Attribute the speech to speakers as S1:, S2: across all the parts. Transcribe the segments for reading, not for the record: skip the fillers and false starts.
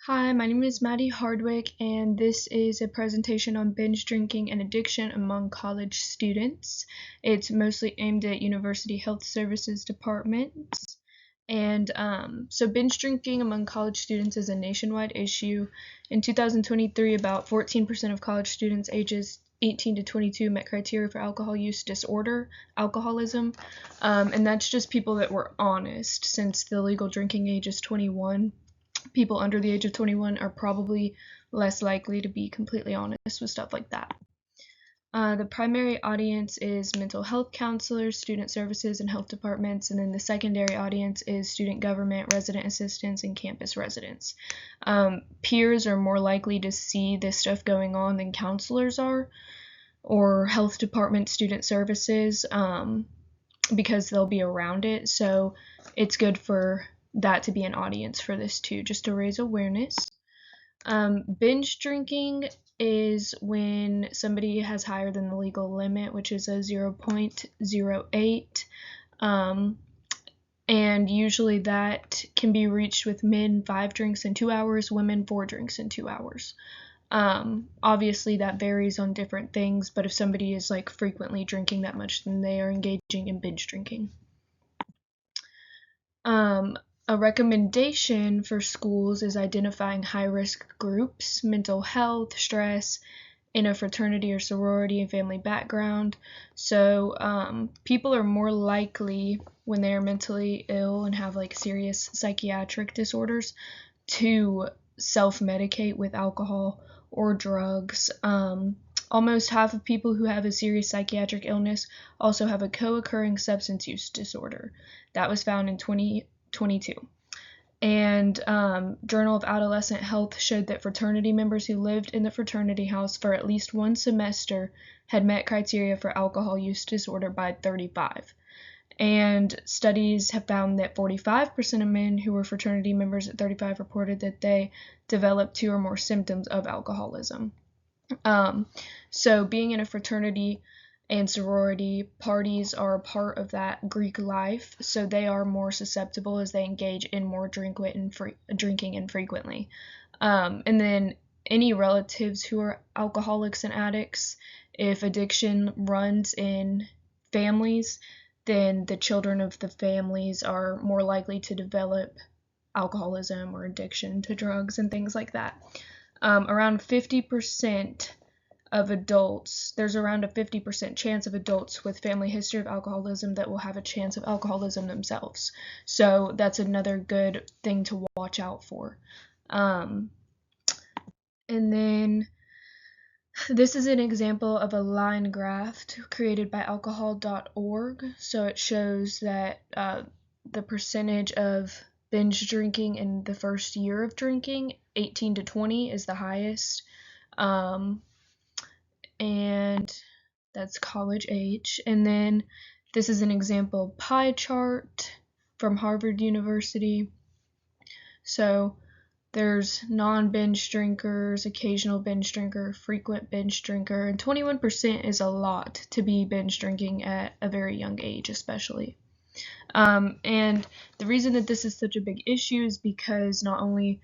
S1: Hi, my name is Maddie Hardwick, and this is a presentation on binge drinking and addiction among college students. It's mostly aimed at university health services departments. And so binge drinking among college students is a nationwide issue. In 2023, about 14% of college students ages 18 to 22 met criteria for alcohol use disorder, alcoholism, and that's just people that were honest, since the legal drinking age is 21. People under the age of 21 are probably less likely to be completely honest with stuff like that. The primary audience is mental health counselors, student services, and health departments, and then the secondary audience is student government, resident assistants, and campus residents. Peers are more likely to see this stuff going on than counselors are, or health department student services, because they'll be around it, so it's good for that to be an audience for this too, just to raise awareness. Binge drinking is when somebody has higher than the legal limit, which is a 0.08, and usually that can be reached with men 5 drinks in 2 hours, women 4 drinks in 2 hours. Obviously that varies on different things, but if somebody is like frequently drinking that much, then they are engaging in binge drinking. A recommendation for schools is identifying high-risk groups, mental health, stress, in a fraternity or sorority, and family background. So people are more likely, when they are mentally ill and have like serious psychiatric disorders, to self-medicate with alcohol or drugs. Almost half of people who have a serious psychiatric illness also have a co-occurring substance use disorder. That was found in 2022. And Journal of Adolescent Health showed that fraternity members who lived in the fraternity house for at least one semester had met criteria for alcohol use disorder by 35. And studies have found that 45% of men who were fraternity members at 35 reported that they developed 2 or more symptoms of alcoholism. So being in a fraternity and sorority, parties are a part of that Greek life, so they are more susceptible as they engage in more drinking infrequently. And then any relatives who are alcoholics and addicts, if addiction runs in families, then the children of the families are more likely to develop alcoholism or addiction to drugs and things like that. Around 50% of adults, there's around a 50% chance of adults with family history of alcoholism that will have a chance of alcoholism themselves. So that's another good thing to watch out for. And then this is an example of a line graph created by alcohol.org. So it shows that the percentage of binge drinking in the first year of drinking, 18 to 20, is the highest. And that's college age. And then this is an example pie chart from Harvard University. So there's non-binge drinkers, occasional binge drinker, frequent binge drinker, and 21% is a lot to be binge drinking at a very young age, especially. And the reason that this is such a big issue is because not only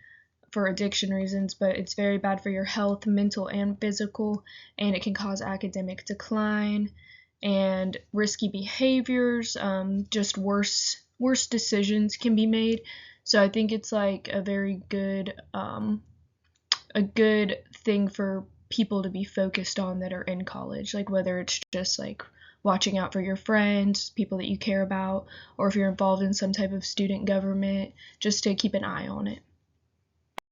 S1: for addiction reasons, but it's very bad for your health, mental and physical, and it can cause academic decline and risky behaviors, just worse decisions can be made. So I think it's like a very good thing for people to be focused on that are in college, like whether it's just like watching out for your friends, people that you care about, or if you're involved in some type of student government, just to keep an eye on it.